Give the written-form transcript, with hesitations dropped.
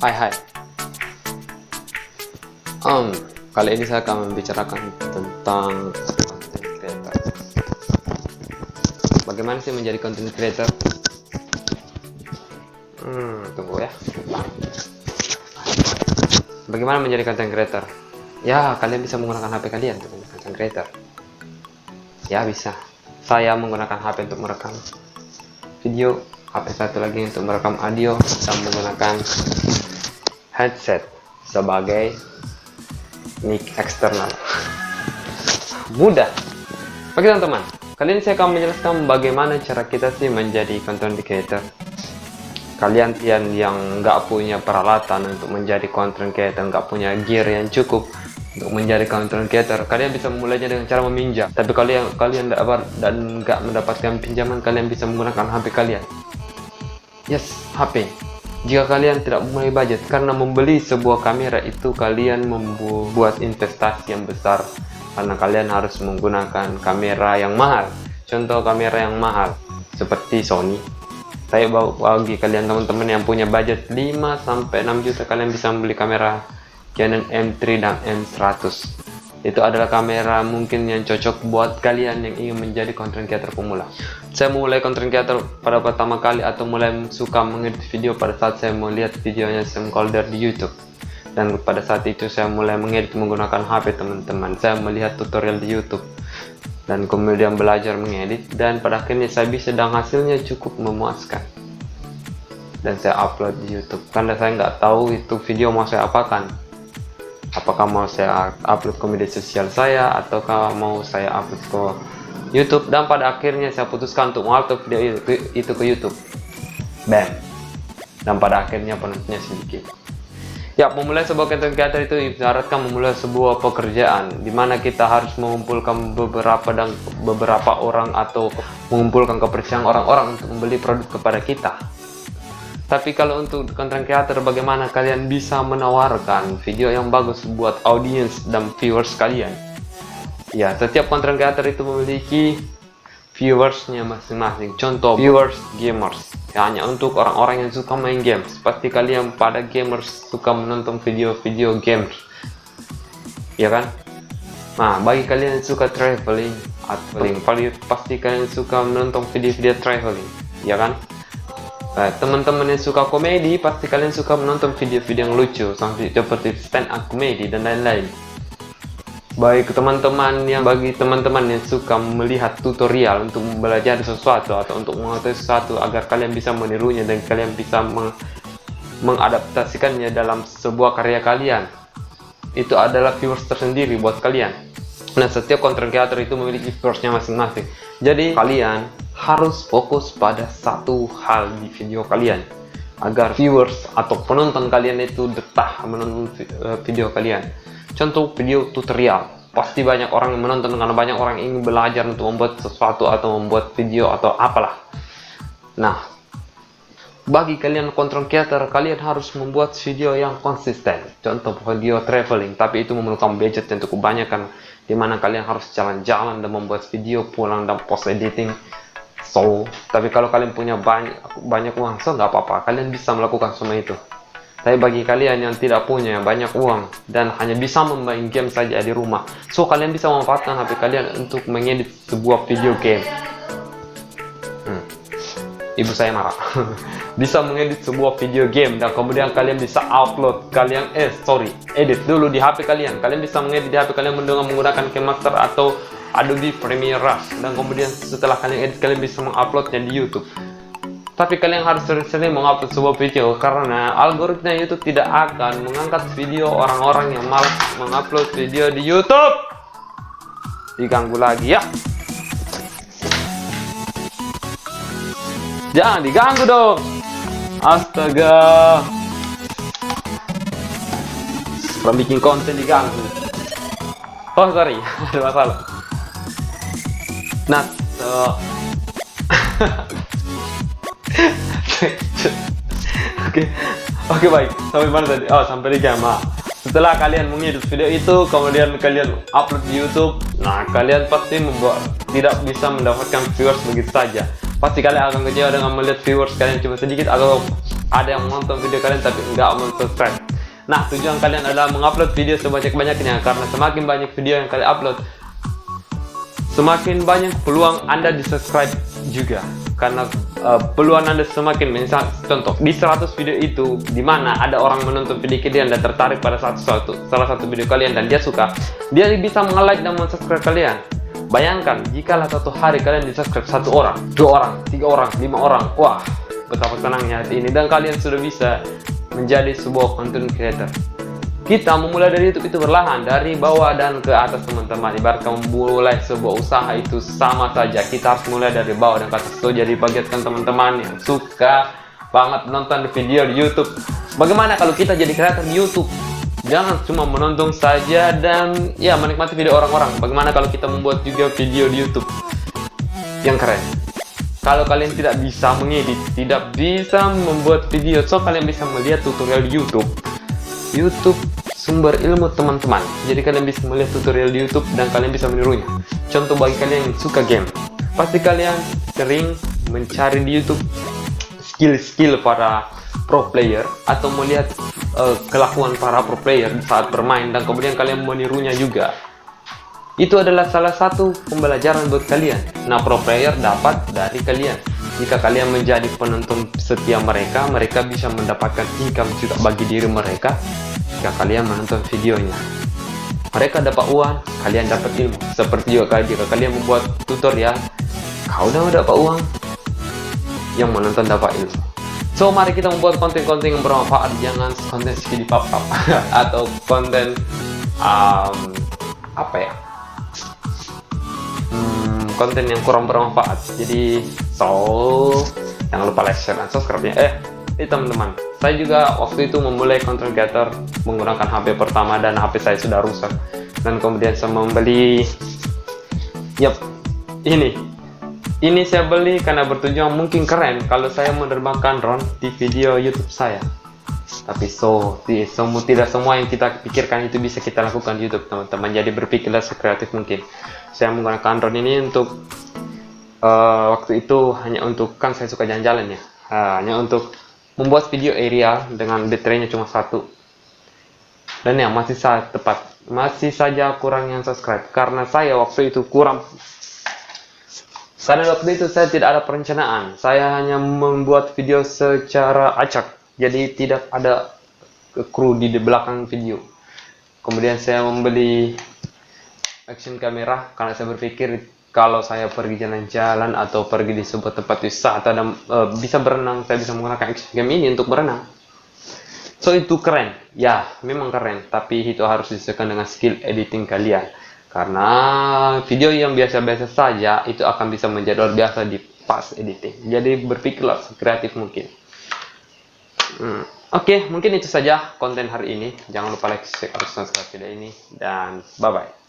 Hai. Kali ini saya akan membicarakan tentang content creator. Bagaimana sih menjadi content creator? Tunggu ya. Bagaimana menjadi content creator? Ya, kalian bisa menggunakan HP kalian untuk menjadi content creator. Ya, bisa. Saya menggunakan HP untuk merekam video, HP satu lagi untuk merekam audio, dan menggunakan headset sebagai mic eksternal. Mudah. Oke teman-teman, kali ini saya akan menjelaskan bagaimana cara kita sih menjadi content creator. Kalian yang nggak punya peralatan untuk menjadi content creator, nggak punya gear yang cukup untuk menjadi content creator, kalian bisa memulainya dengan cara meminjam. Tapi kalian dan nggak mendapatkan pinjaman, kalian bisa menggunakan HP kalian. Yes, HP. Jika kalian tidak mempunyai budget, karena membeli sebuah kamera itu kalian membuat investasi yang besar, karena kalian harus menggunakan kamera yang mahal. Contoh kamera yang mahal seperti Sony. Saya bagi kalian teman-teman yang punya budget 5-6 juta, kalian bisa membeli kamera Canon M3 dan M100. Itu adalah kamera mungkin yang cocok buat kalian yang ingin menjadi content creator pemula. Saya mulai content creator pada pertama kali atau mulai suka mengedit video pada saat saya melihat videonya Sam Calder di YouTube. Dan pada saat itu saya mulai mengedit menggunakan HP teman-teman. Saya melihat tutorial di YouTube dan kemudian belajar mengedit, dan pada akhirnya saya bisa dan hasilnya cukup memuaskan. Dan saya upload di YouTube karena saya nggak tahu itu video mau saya apakan. Apakah mau saya upload ke media sosial saya, ataukah mau saya upload ke YouTube, dan pada akhirnya saya putuskan untuk mengupload video itu ke YouTube. Bam. Dan pada akhirnya penontonnya sedikit. Ya, memulai sebuah content creator itu ibaratkan memulai sebuah pekerjaan di mana kita harus mengumpulkan beberapa orang atau mengumpulkan kepercayaan orang-orang untuk membeli produk kepada kita. Tapi kalau untuk content creator, bagaimana kalian bisa menawarkan video yang bagus buat audience dan viewers kalian? Ya, setiap content creator itu memiliki viewersnya masing-masing. Contoh, viewers gamers, ya, hanya untuk orang-orang yang suka main games. Pasti kalian pada gamers suka menonton video-video games, ya kan? Nah, bagi kalian yang suka traveling, pasti kalian suka menonton video-video traveling, ya kan? Teman-teman yang suka komedi, pasti kalian suka menonton video-video yang lucu seperti stand up comedy dan lain-lain. Bagi teman-teman yang suka melihat tutorial untuk belajar sesuatu atau untuk mengetahui sesuatu agar kalian bisa menirunya dan kalian bisa mengadaptasikannya dalam sebuah karya kalian, itu adalah viewers tersendiri buat kalian. Nah, setiap content creator itu memiliki viewersnya masing-masing. Jadi kalian harus fokus pada satu hal di video kalian agar viewers atau penonton kalian itu betah menonton video kalian. Contoh, video tutorial. Pasti banyak orang yang menonton karena banyak orang yang ingin belajar untuk membuat sesuatu atau membuat video atau apalah. Nah, bagi kalian content creator, kalian harus membuat video yang konsisten. Contoh, video traveling, tapi itu memerlukan budget yang cukup banyak kan, dimana kalian harus jalan-jalan dan membuat video, pulang dan post editing. Tapi kalau kalian punya banyak uang, nggak apa-apa, kalian bisa melakukan semua itu. Tapi bagi kalian yang tidak punya banyak uang dan hanya bisa bermain game saja di rumah, kalian bisa memanfaatkan HP kalian untuk mengedit sebuah video game. Ibu saya marah. Bisa mengedit sebuah video game dan kemudian kalian bisa upload. Edit dulu di HP kalian. Kalian bisa mengedit di HP kalian dengan menggunakan KineMaster atau Adobe Premiere Rush, dan kemudian setelah kalian edit, kalian bisa menguploadnya di YouTube. Tapi kalian harus sering-sering mengupload sebuah video karena algoritma YouTube tidak akan mengangkat video orang-orang yang malas mengupload video di YouTube. Diganggu lagi ya. Jangan diganggu dong. Astaga. Setelah bikin konten diganggu. Oh sorry, ada masalah. Nah, Oke, baik. Sampai mana tadi? Oh, sampai di game. Setelah kalian mengedit video itu, kemudian kalian upload di YouTube. Nah, kalian pasti tidak bisa mendapatkan viewers begitu saja. Pasti kalian akan kecewa dengan melihat viewers kalian cuma sedikit, atau ada yang menonton video kalian tapi nggak subscribe. Nah, tujuan kalian adalah mengupload video sebanyak-banyaknya, karena semakin banyak video yang kalian upload, semakin banyak peluang Anda di subscribe juga. Karena peluang Anda semakin, misal contoh di 100 video itu, di mana ada orang menonton video kalian dan tertarik pada salah satu video kalian dan dia suka, dia bisa nge-like dan subscribe kalian. Bayangkan jikalau satu hari kalian di subscribe 1 orang, 2 orang, 3 orang, 5 orang, wah, betapa senangnya hati ini, dan kalian sudah bisa menjadi sebuah content creator. Kita memulai dari YouTube itu perlahan, dari bawah dan ke atas teman-teman. Ibarat kamu memulai sebuah usaha itu sama saja, kita harus mulai dari bawah dan ke atas. So, jadi bagikan teman-teman yang suka banget nonton video di YouTube. Bagaimana kalau kita jadi kreator di YouTube? Jangan cuma menonton saja dan ya menikmati video orang-orang. Bagaimana kalau kita membuat juga video di YouTube yang keren? Kalau kalian tidak bisa mengedit, tidak bisa membuat video, so kalian bisa melihat tutorial di YouTube. YouTube sumber ilmu teman-teman. Jadi kalian bisa melihat tutorial di YouTube dan kalian bisa menirunya. Contoh bagi kalian yang suka game, pasti kalian sering mencari di YouTube skill-skill para pro player atau melihat kelakuan para pro player saat bermain dan kemudian kalian menirunya juga. Itu adalah salah satu pembelajaran buat kalian. Nah, pro player dapat dari kalian. Jika kalian menjadi penonton setia mereka, mereka bisa mendapatkan income juga bagi diri mereka jika kalian menonton videonya. Mereka dapat uang, kalian dapat ilmu. Seperti juga jika kalian membuat tutorial, kau dapat uang, yang menonton dapat ilmu. So, mari kita membuat konten-konten yang bermanfaat, jangan konten skidi pap-pap atau konten konten yang kurang bermanfaat. Jadi, jangan lupa like, share, dan subscribe-nya. Teman-teman, saya juga waktu itu memulai content creator menggunakan HP pertama dan HP saya sudah rusak. Dan kemudian saya membeli, ini saya beli karena bertujuan mungkin keren kalau saya menerbangkan drone di video YouTube saya. Tapi tidak semua yang kita pikirkan itu bisa kita lakukan di YouTube, teman-teman. Jadi berpikirlah sekreatif mungkin. Saya menggunakan drone ini untuk waktu itu hanya untuk, kan saya suka jalan-jalan ya, hanya untuk membuat video aerial dengan baterainya cuma 1. Dan ya masih saja kurang yang subscribe karena saya waktu itu karena waktu itu saya tidak ada perencanaan. Saya hanya membuat video secara acak. Jadi tidak ada kru di belakang video. Kemudian saya membeli action kamera karena saya berpikir kalau saya pergi jalan-jalan atau pergi di sebuah tempat wisata dan bisa berenang, saya bisa menggunakan action cam ini untuk berenang. So, itu keren. Ya, memang keren. Tapi itu harus disesuaikan dengan skill editing kalian. Karena video yang biasa-biasa saja itu akan bisa menjadi luar biasa di pas editing. Jadi berpikirlah sekreatif mungkin. Oke, mungkin itu saja konten hari ini. Jangan lupa like, share, dan subscribe video ini. Dan bye-bye.